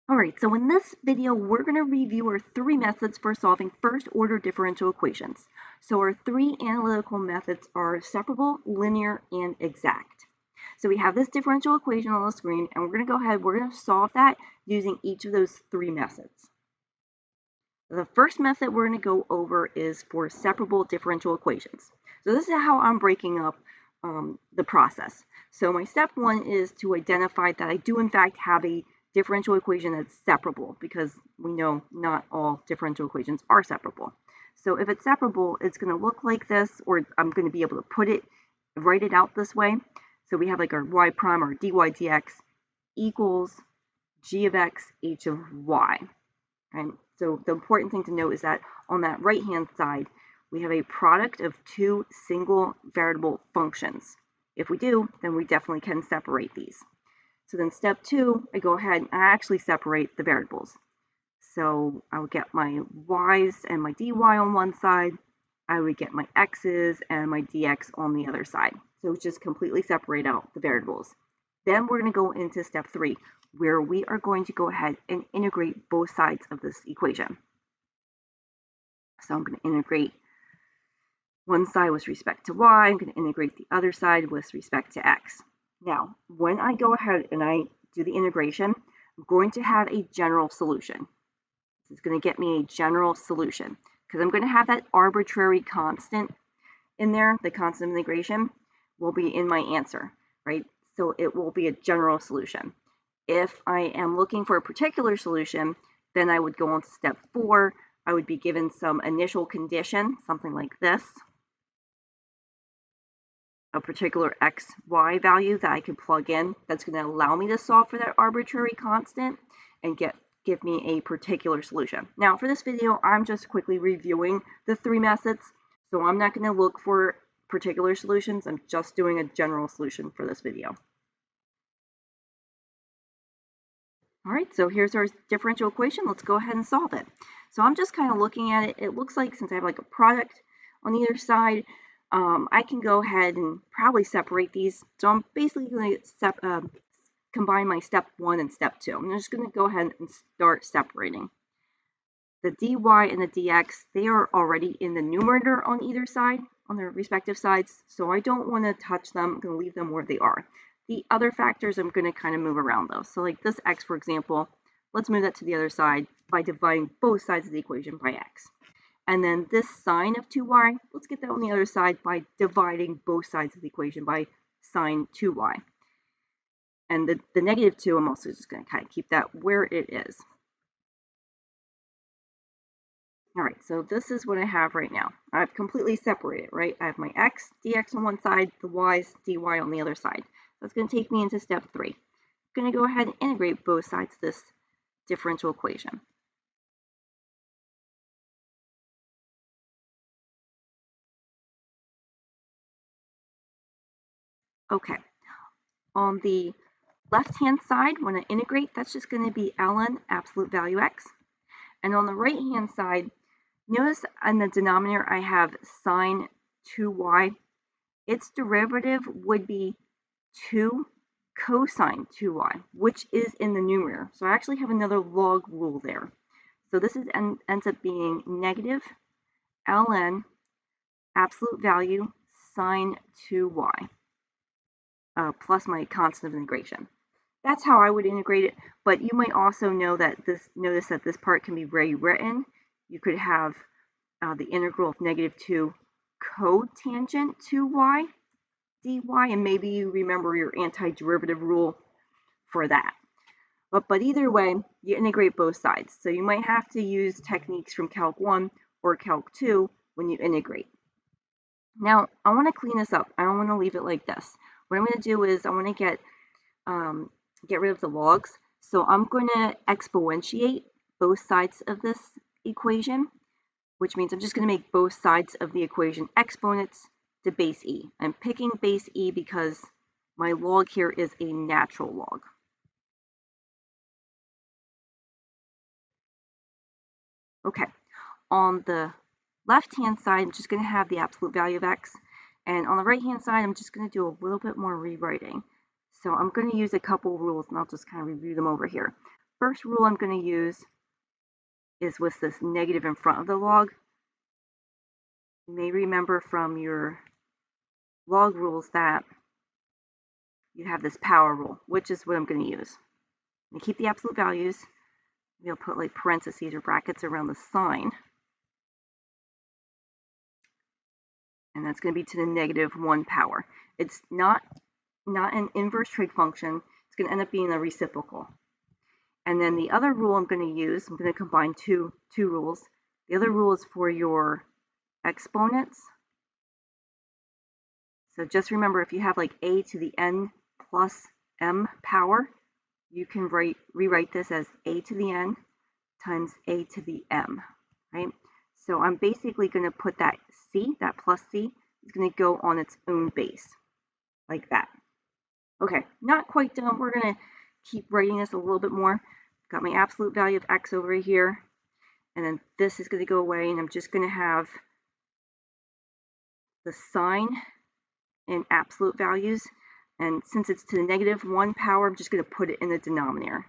Alright, so in this video, we're going to review our three methods for solving first-order differential equations. So our three analytical methods are separable, linear, and exact. So we have this differential equation on the screen, and we're going to go ahead, we're going to solve that using each of those three methods. The first method we're going to go over is for separable differential equations. So this is how I'm breaking up the process. So my step one is to identify that I do in fact have a differential equation that's separable, because we know not all differential equations are separable. So if it's separable, it's going to look like this, or I'm going to be able to write it out this way. So we have like our y prime or dy dx equals g of x h of y. And so the important thing to note is that on that right-hand side, we have a product of two single variable functions. If we do, then we definitely can separate these. So then step two, I go ahead and I actually separate the variables. So I would get my y's and my dy on one side. I would get my x's and my dx on the other side. So just completely separate out the variables. Then we're going to go into step three, where we are going to go ahead and integrate both sides of this equation. So I'm going to integrate one side with respect to y. I'm going to integrate the other side with respect to x. Now, when I go ahead and I do the integration, I'm going to have a general solution. This is going to get me a general solution because I'm going to have that arbitrary constant in there. The constant of integration will be in my answer, right? So it will be a general solution. If I am looking for a particular solution, then I would go on to step four. I would be given some initial condition, something like this, a particular x, y value that I can plug in that's going to allow me to solve for that arbitrary constant and give me a particular solution. Now for this video, I'm just quickly reviewing the three methods, so I'm not going to look for particular solutions. I'm just doing a general solution for this video. All right, so here's our differential equation. Let's go ahead and solve it. So I'm just kind of looking at it. It looks like since I have like a product on either side, I can go ahead and probably separate these. So I'm basically going to combine my step one and step two. I'm just going to go ahead and start separating. The dy and the dx, they are already in the numerator on either side, on their respective sides, so I don't want to touch them. I'm going to leave them where they are. The other factors I'm going to kind of move around though. So like this x, for example, let's move that to the other side by dividing both sides of the equation by x. And then this sine of 2y, let's get that on the other side by dividing both sides of the equation by sine 2y. And the negative 2, I'm also just going to kind of keep that where it is. All right, so this is what I have right now. I've completely separated, right? I have my x, dx on one side, the y's, dy on the other side. That's going to take me into step three. I'm going to go ahead and integrate both sides of this differential equation. Okay, on the left-hand side, when I integrate, that's just going to be ln absolute value x. And on the right-hand side, notice in the denominator I have sine 2y. Its derivative would be 2 cosine 2y, which is in the numerator. So I actually have another log rule there. So this ends up being negative ln absolute value sine 2y plus my constant of integration. That's how I would integrate it, but you might also know that notice that this part can be rewritten. You could have the integral of negative 2 cotangent 2y dy, and maybe you remember your antiderivative rule for that. But either way, you integrate both sides. So you might have to use techniques from Calc 1 or Calc 2 when you integrate. Now, I want to clean this up. I don't want to leave it like this. What I'm going to do is I want to get rid of the logs. So I'm going to exponentiate both sides of this equation, which means I'm just going to make both sides of the equation exponents to base e. I'm picking base e because my log here is a natural log. Okay, on the left-hand side, I'm just going to have the absolute value of x. And on the right-hand side, I'm just going to do a little bit more rewriting. So I'm going to use a couple rules, and I'll just kind of review them over here. first rule I'm going to use is with this negative in front of the log. You may remember from your log rules that you have this power rule, which is what I'm going to use. I'm going to keep the absolute values. We'll put like parentheses or brackets around the sign. And that's going to be to the -1 power. It's not an inverse trig function. It's going to end up being a reciprocal. And then the other rule I'm going to use, I'm going to combine two rules. The other rule is for your exponents. So just remember, if you have like a to the n plus m power, you can rewrite this as a to the n times a to the m, right? So I'm basically going to put that c, that plus c, is going to go on its own base, like that. Okay, not quite done. We're going to keep writing this a little bit more. Got my absolute value of x over here, and then this is going to go away, and I'm just going to have the sign in absolute values. And since it's to the -1 power, I'm just going to put it in the denominator.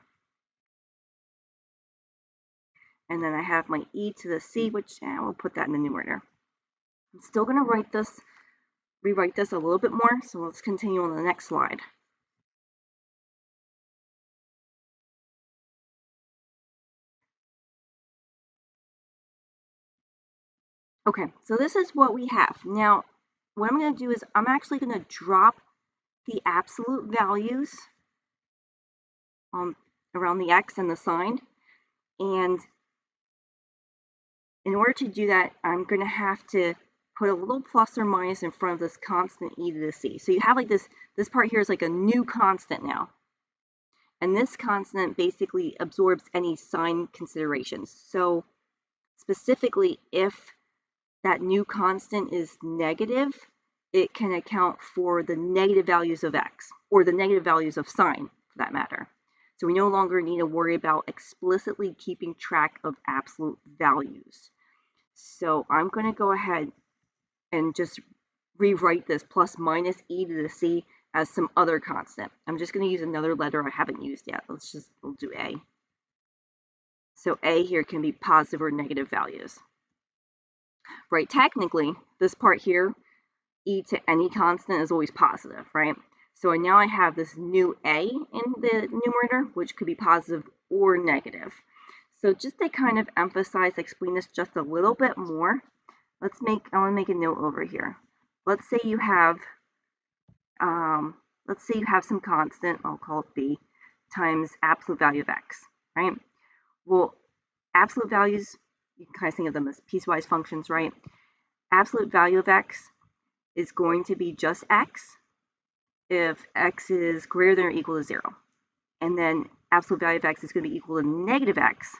And then I have my e to the c, which we'll put that in the numerator. I'm still going to rewrite this a little bit more, so let's continue on the next slide. Okay, so this is what we have. Now, what I'm going to do is I'm actually going to drop the absolute values around the x and the sign. And in order to do that, I'm going to have to put a little plus or minus in front of this constant e to the c. So you have like this part here is like a new constant now. And this constant basically absorbs any sign considerations. So specifically, if that new constant is negative, it can account for the negative values of x, or the negative values of sign, for that matter. So we no longer need to worry about explicitly keeping track of absolute values. So I'm going to go ahead and just rewrite this plus minus e to the c as some other constant. I'm just going to use another letter I haven't used yet. We'll do a. So a here can be positive or negative values. Right, technically, this part here, e to any constant is always positive, right? So now I have this new a in the numerator, which could be positive or negative. So just to kind of explain this just a little bit more, I want to make a note over here. Let's say you have some constant, I'll call it b, times absolute value of x, right? Well, absolute values, you can kind of think of them as piecewise functions, right? Absolute value of x is going to be just x if x is greater than or equal to 0. And then absolute value of x is going to be equal to negative x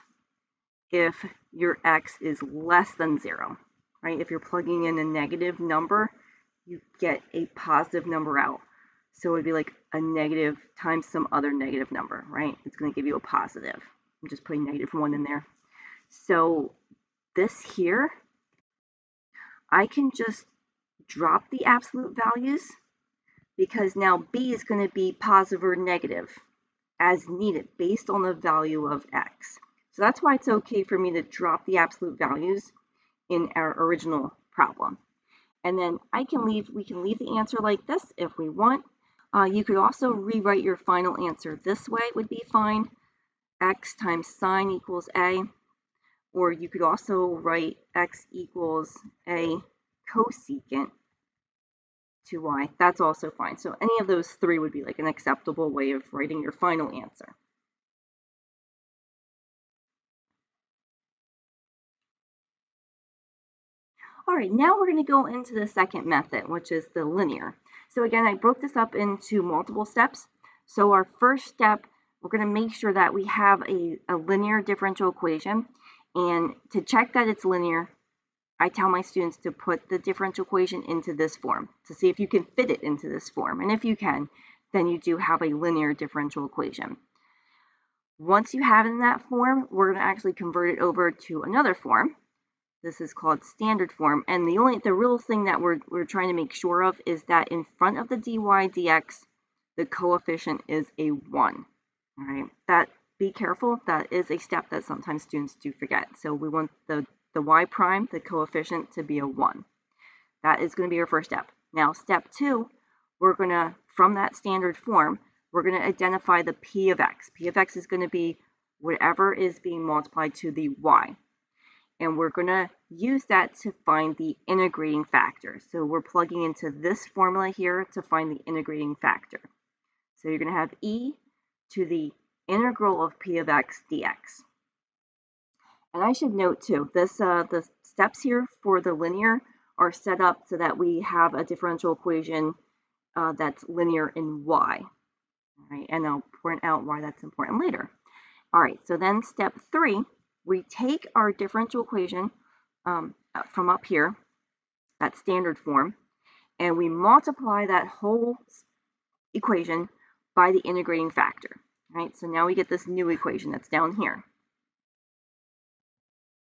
if your x is less than 0, right? If you're plugging in a negative number, you get a positive number out. So it would be like a negative times some other negative number, right? It's going to give you a positive. I'm just putting -1 in there. So this here, I can just drop the absolute values because now b is going to be positive or negative as needed based on the value of x. So that's why it's okay for me to drop the absolute values in our original problem. And then we can leave the answer like this if we want. You could also rewrite your final answer this way, would be fine. X times sine equals a. Or you could also write x equals a cosecant to y. That's also fine. So any of those three would be like an acceptable way of writing your final answer. All right, now we're going to go into the second method, which is the linear. So again, I broke this up into multiple steps. So our first step, we're going to make sure that we have a linear differential equation. And to check that it's linear, I tell my students to put the differential equation into this form to see if you can fit it into this form. And if you can, then you do have a linear differential equation. Once you have it in that form, we're going to actually convert it over to another form. This is called standard form. And the real thing that we're trying to make sure of is that in front of the dy dx, the coefficient is a 1. All right, that be careful, that is a step that sometimes students do forget. So we want the y prime, the coefficient, to be a 1. That is going to be our first step. Now, step 2, we're going to, from that standard form, we're going to identify the p of x. P of x is going to be whatever is being multiplied to the y. And we're going to use that to find the integrating factor. So we're plugging into this formula here to find the integrating factor. So you're going to have e to the integral of p of x dx. And I should note too, the steps here for the linear are set up so that we have a differential equation that's linear in y. All right, and I'll point out why that's important later. All right, so then step 3, we take our differential equation from up here, that standard form, and we multiply that whole equation by the integrating factor. Right, so now we get this new equation that's down here.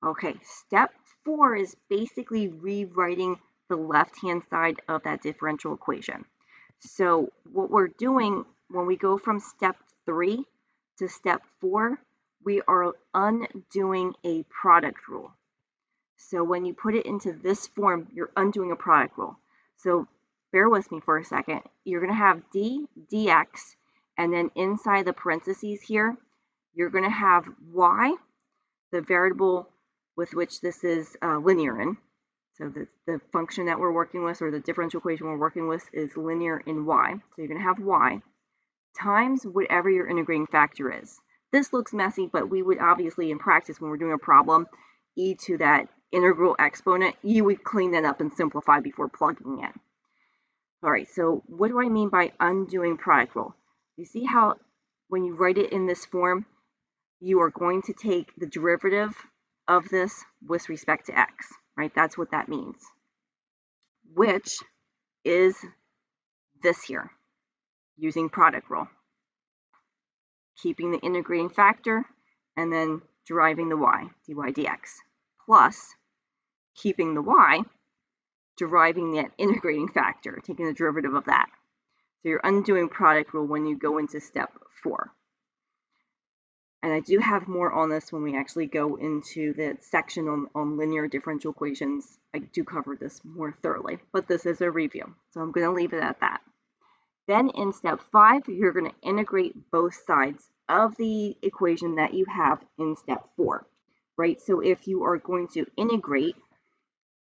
Okay, step 4 is basically rewriting the left-hand side of that differential equation. So what we're doing when we go from step 3 to step 4, we are undoing a product rule. So when you put it into this form, you're undoing a product rule. So bear with me for a second. You're going to have d dx, and then inside the parentheses here, you're going to have y, the variable with which this is linear in. So the function that we're working with, or the differential equation we're working with, is linear in y. So you're going to have y times whatever your integrating factor is. This looks messy, but we would obviously, in practice, when we're doing a problem, e to that integral exponent, you would clean that up and simplify before plugging in. All right, so what do I mean by undoing product rule? You see how when you write it in this form, you are going to take the derivative of this with respect to x, right? That's what that means, which is this here, using product rule, keeping the integrating factor and then deriving the y, dy dx, plus keeping the y, deriving that integrating factor, taking the derivative of that. So you're undoing product rule when you go into step 4. And I do have more on this when we actually go into the section on linear differential equations. I do cover this more thoroughly, but this is a review, so I'm going to leave it at that. Then in step 5, you're going to integrate both sides of the equation that you have in step 4, right? So if you are going to integrate,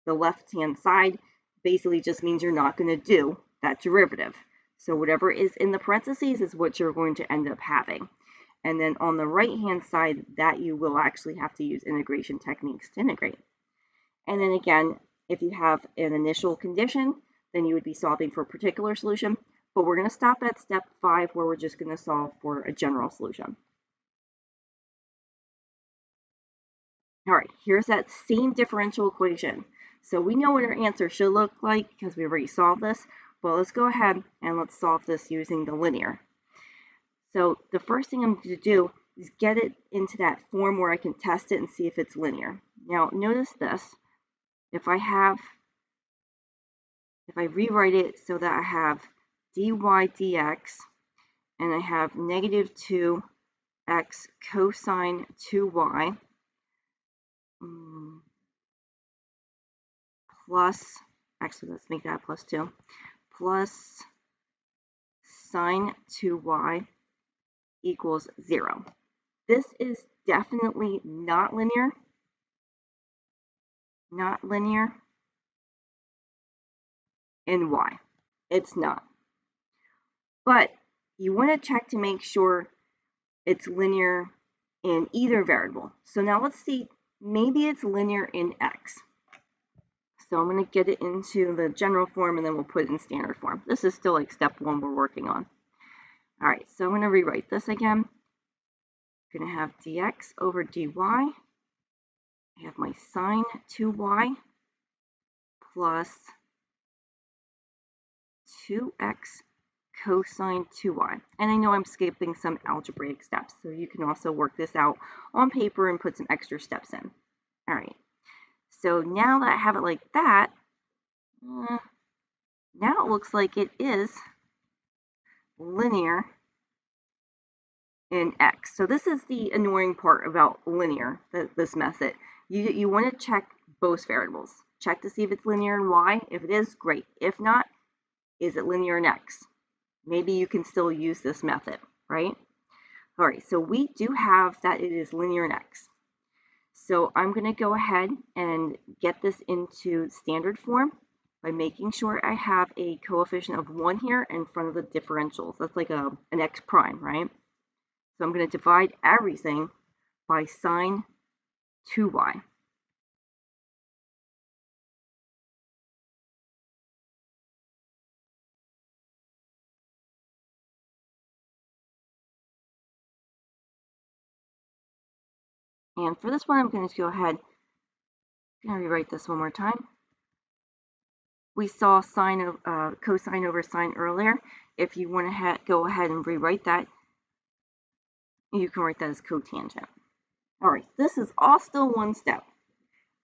the left-hand side basically just means you're not going to do that derivative. So whatever is in the parentheses is what you're going to end up having. And then on the right-hand side, that you will actually have to use integration techniques to integrate. And then again, if you have an initial condition, then you would be solving for a particular solution. But we're going to stop at step 5, where we're just going to solve for a general solution. All right, here's that same differential equation. So we know what our answer should look like because we already solved this. Well, let's go ahead and let's solve this using the linear. So the first thing I'm going to do is get it into that form where I can test it and see if it's linear. Now notice this, if I rewrite it so that I have dy dx and I have negative 2x cosine 2y plus, actually let's make that plus 2, plus sine 2y equals 0. This is definitely not linear. Not linear in y. It's not. But you want to check to make sure it's linear in either variable. So now let's see, maybe it's linear in x. So I'm going to get it into the general form and then we'll put it in standard form. This is still like step 1 we're working on. All right, so I'm going to rewrite this again. I'm going to have dx over dy. I have my sine 2y plus 2x cosine 2y. And I know I'm skipping some algebraic steps, so you can also work this out on paper and put some extra steps in. All right, so now that I have it like that, now it looks like it is linear in x. So this is the annoying part about linear, this method. You want to check both variables. Check to see if it's linear in y. If it is, great. If not, is it linear in x? Maybe you can still use this method, right? All right, so we do have that it is linear in x. So I'm going to go ahead and get this into standard form by making sure I have a coefficient of 1 here in front of the differentials. That's like an x prime, right? So I'm going to divide everything by sine 2y. And for this one, I'm going to go ahead and rewrite this one more time. We saw cosine over sine earlier. If you want to go ahead and rewrite that, you can write that as cotangent. All right, this is all still one step.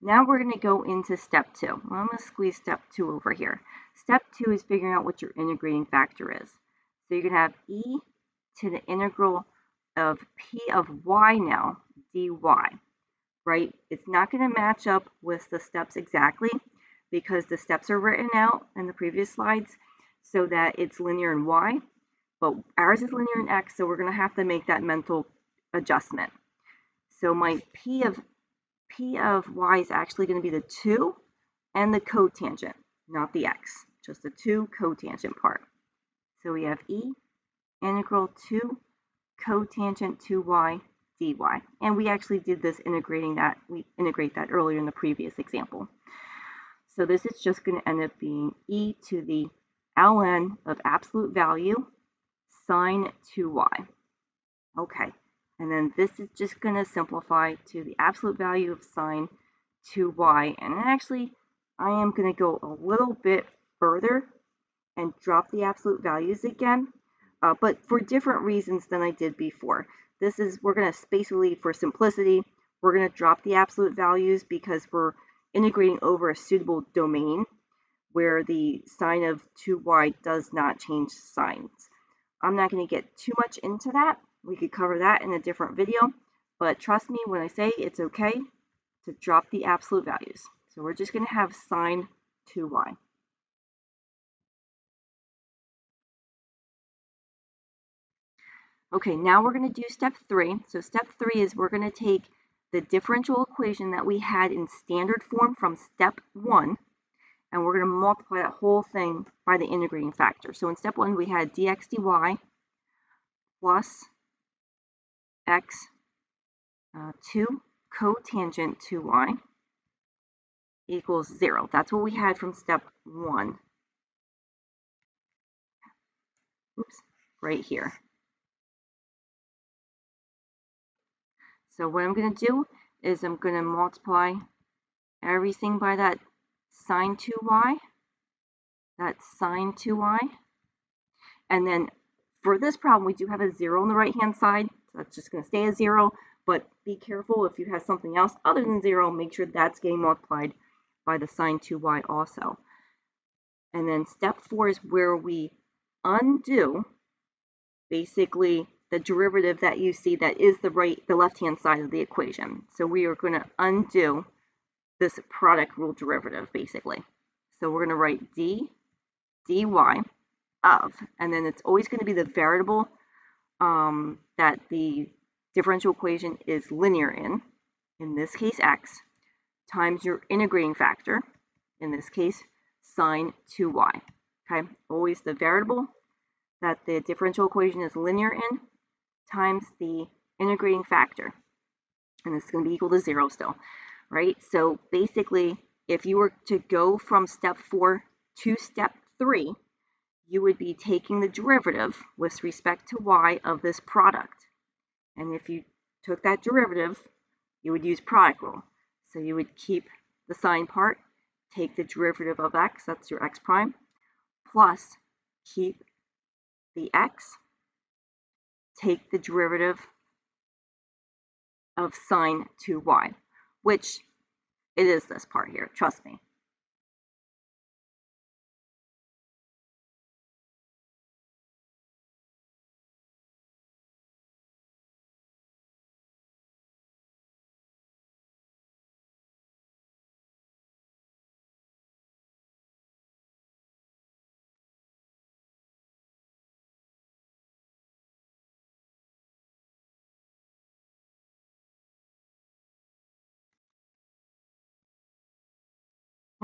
Now we're going to go into step 2. Well, I'm going to squeeze step 2 over here. Step 2 is figuring out what your integrating factor is. So you're going to have e to the integral of p of y now, dy, right? It's not going to match up with the steps exactly because the steps are written out in the previous slides so that it's linear in y, but ours is linear in x, so we're going to have to make that mental adjustment. So my p of y is actually going to be the 2 and the cotangent, not the x, just the 2 cotangent part. So we have e integral 2 cotangent 2y dy. And we actually did this integrating that. We integrate that earlier in the previous example. So this is just going to end up being e to the ln of absolute value sine 2y. Okay, and then this is just going to simplify to the absolute value of sine 2y. And actually, I am going to go a little bit further and drop the absolute values again, but for different reasons than I did before. We're going to basically, for simplicity, we're going to drop the absolute values because we're integrating over a suitable domain where the sine of 2y does not change signs. I'm not going to get too much into that. We could cover that in a different video, but trust me when I say it's okay to drop the absolute values. So we're just going to have sine 2y. Okay, now we're going to do step 3. So step 3 is we're going to take the differential equation that we had in standard form from step 1, and we're going to multiply that whole thing by the integrating factor. So in step 1, we had dx dy plus x 2 cotangent 2y equals 0. That's what we had from step 1. Oops, right here. So what I'm going to do is I'm going to multiply everything by that sine 2y. That's sine 2y. And then for this problem, we do have a 0 on the right-hand side. So that's just going to stay a 0. But be careful if you have something else other than 0, make sure that's getting multiplied by the sine 2y also. And then step 4 is where we undo basically the derivative that you see that is the left-hand side of the equation. So we are going to undo this product rule derivative basically. So we're going to write d dy of, and then it's always going to be the variable that the differential equation is linear in this case x, times your integrating factor, in this case sine 2y. Okay, always the variable that the differential equation is linear in times the integrating factor, and this is going to be equal to 0 still, right? So basically, if you were to go from step 4 to step 3, you would be taking the derivative with respect to y of this product. And if you took that derivative, you would use product rule. So you would keep the sine part, take the derivative of x, that's your x prime, plus keep the x, take the derivative of sine 2y, which it is this part here, trust me.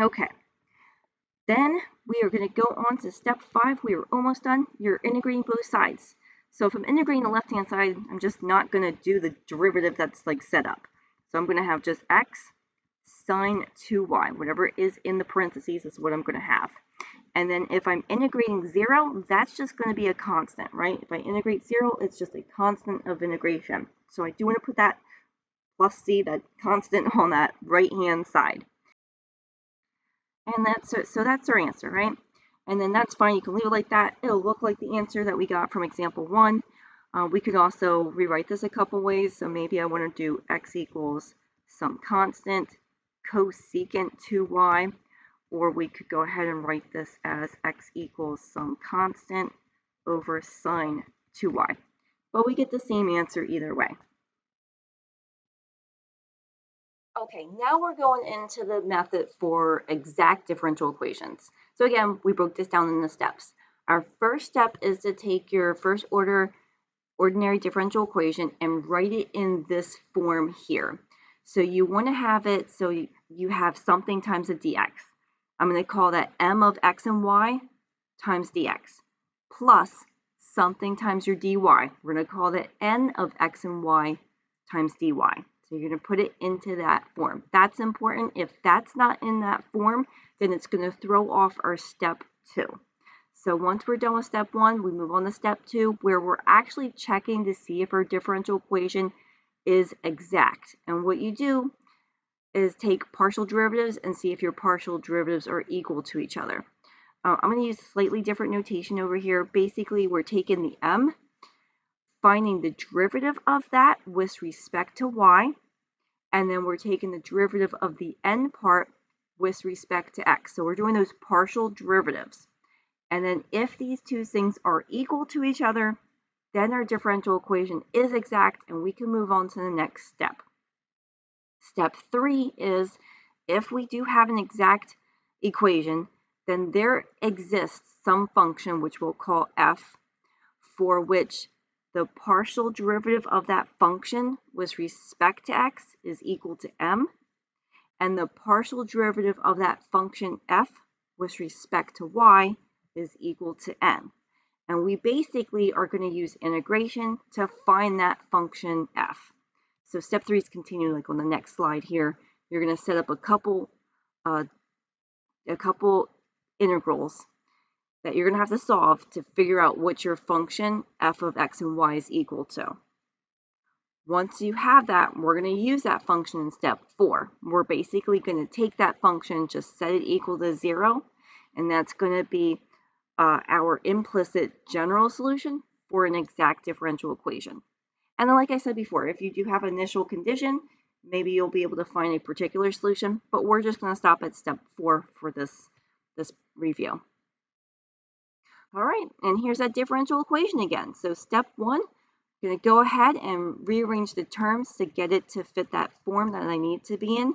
Okay, then we are going to go on to step 5. We are almost done. You're integrating both sides. So if I'm integrating the left-hand side, I'm just not going to do the derivative that's like set up. So I'm going to have just x sine 2y. Whatever is in the parentheses is what I'm going to have. And then if I'm integrating 0, that's just going to be a constant, right? If I integrate 0, it's just a constant of integration. So I do want to put that plus c, that constant, on that right-hand side. And so that's our answer, right? And then that's fine. You can leave it like that. It'll look like the answer that we got from example 1. We could also rewrite this a couple ways. So maybe I want to do x equals some constant cosecant 2y. Or we could go ahead and write this as x equals some constant over sine 2y. But we get the same answer either way. Okay, now we're going into the method for exact differential equations. So again, we broke this down in the steps. Our first step is to take your first order ordinary differential equation and write it in this form here. So you want to have it so you have something times a dx. I'm going to call that m of x and y times dx plus something times your dy. We're going to call that n of x and y times dy. So you're going to put it into that form. That's important. If that's not in that form, then it's going to throw off our step 2. So once we're done with step 1, we move on to step 2, where we're actually checking to see if our differential equation is exact. And what you do is take partial derivatives and see if your partial derivatives are equal to each other. I'm going to use slightly different notation over here. Basically, we're taking the m, finding the derivative of that with respect to y, and then we're taking the derivative of the n part with respect to x. So we're doing those partial derivatives. And then if these two things are equal to each other, then our differential equation is exact and we can move on to the next step. Step 3 is if we do have an exact equation, then there exists some function which we'll call f, for which the partial derivative of that function with respect to x is equal to m, and the partial derivative of that function f with respect to y is equal to n. And we basically are going to use integration to find that function f. So step 3 is continuing like on the next slide here. You're going to set up a couple integrals that you're going to have to solve to figure out what your function f of x and y is equal to. Once you have that, we're going to use that function in step 4. We're basically going to take that function, just set it equal to 0, and that's going to be our implicit general solution for an exact differential equation. And then, like I said before, if you do have an initial condition, maybe you'll be able to find a particular solution, but we're just going to stop at step 4 for this review. All right, and here's that differential equation again. So step 1, I'm going to go ahead and rearrange the terms to get it to fit that form that I need to be in.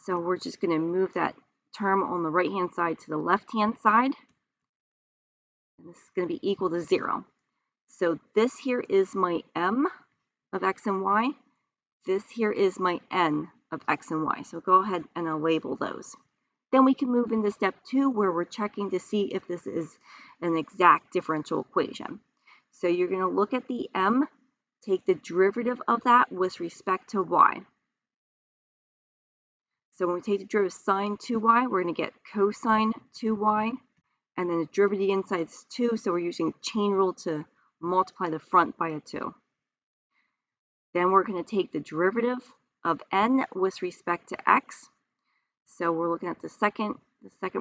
So we're just going to move that term on the right-hand side to the left-hand side. And this is going to be equal to 0. So this here is my m of x and y. This here is my n of x and y. So go ahead and I'll label those. Then we can move into step 2 where we're checking to see if this is an exact differential equation. So you're going to look at the m, take the derivative of that with respect to y. So when we take the derivative of sine 2y, we're going to get cosine 2y. And then the derivative inside is 2, so we're using chain rule to multiply the front by a 2. Then we're going to take the derivative of n with respect to x. So we're looking at the second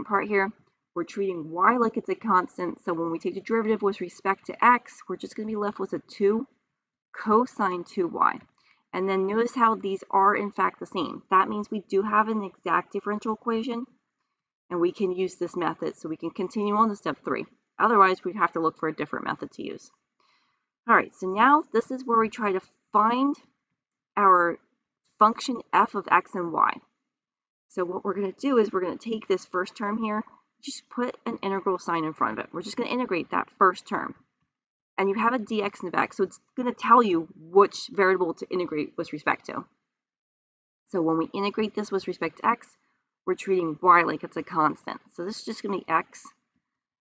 part here. We're treating y like it's a constant, so when we take the derivative with respect to x, we're just going to be left with a 2 cosine 2y. And then notice how these are in fact the same. That means we do have an exact differential equation, and we can use this method, so we can continue on to step 3. Otherwise, we'd have to look for a different method to use. All right, so now this is where we try to find our function f of x and y. So what we're going to do is we're going to take this first term here, just put an integral sign in front of it. We're just going to integrate that first term. And you have a dx in the back, so it's going to tell you which variable to integrate with respect to. So when we integrate this with respect to x, we're treating y like it's a constant. So this is just going to be x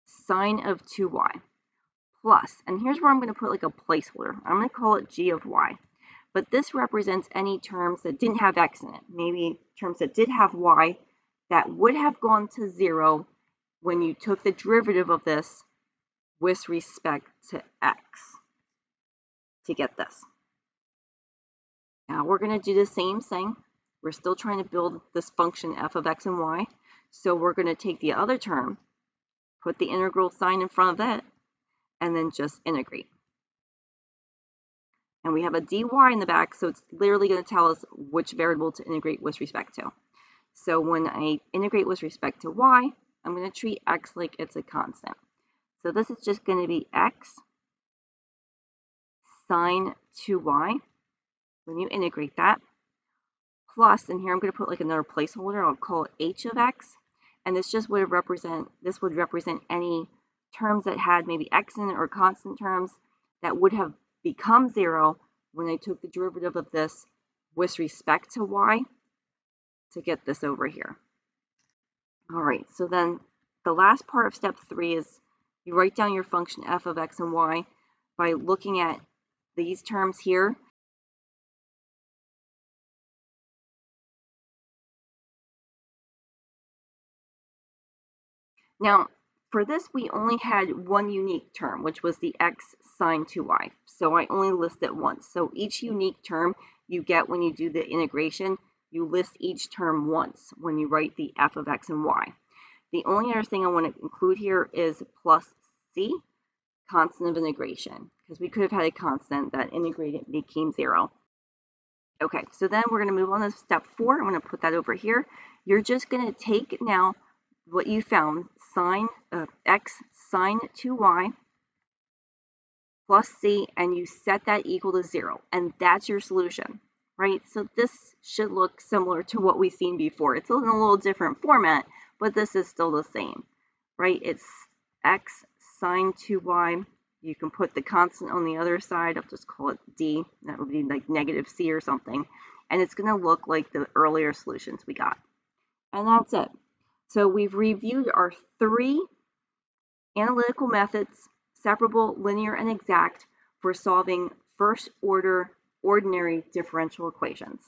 sine of 2y plus, and here's where I'm going to put like a placeholder. I'm going to call it g of y. But this represents any terms that didn't have x in it. Maybe terms that did have y that would have gone to 0 when you took the derivative of this with respect to x to get this. Now we're going to do the same thing. We're still trying to build this function f of x and y. So we're going to take the other term, put the integral sign in front of it, and then just integrate. And we have a dy in the back, so it's literally going to tell us which variable to integrate with respect to. So when I integrate with respect to y, I'm going to treat x like it's a constant. So this is just going to be x sine 2y when you integrate that, plus, and here I'm going to put like another placeholder, I'll call it h of x, and this would represent any terms that had maybe x in it or constant terms that would have become 0 when I took the derivative of this with respect to y to get this over here. All right, so then the last part of step 3 is you write down your function f of x and y by looking at these terms here. Now, for this, we only had one unique term, which was the x sine 2y. So I only list it once. So each unique term you get when you do the integration, you list each term once when you write the f of x and y. The only other thing I want to include here is plus c, constant of integration, because we could have had a constant that integrated became 0. Okay, so then we're going to move on to step 4. I'm going to put that over here. You're just going to take now what you found, sine x sine 2y plus c, and you set that equal to 0, and that's your solution, right? So this should look similar to what we've seen before. It's in a little different format, but this is still the same, right? It's x sine 2y. You can put the constant on the other side. I'll just call it d. That would be like negative c or something. And it's going to look like the earlier solutions we got. And that's it. So we've reviewed our 3 analytical methods, separable, linear, and exact, for solving first-order ordinary differential equations.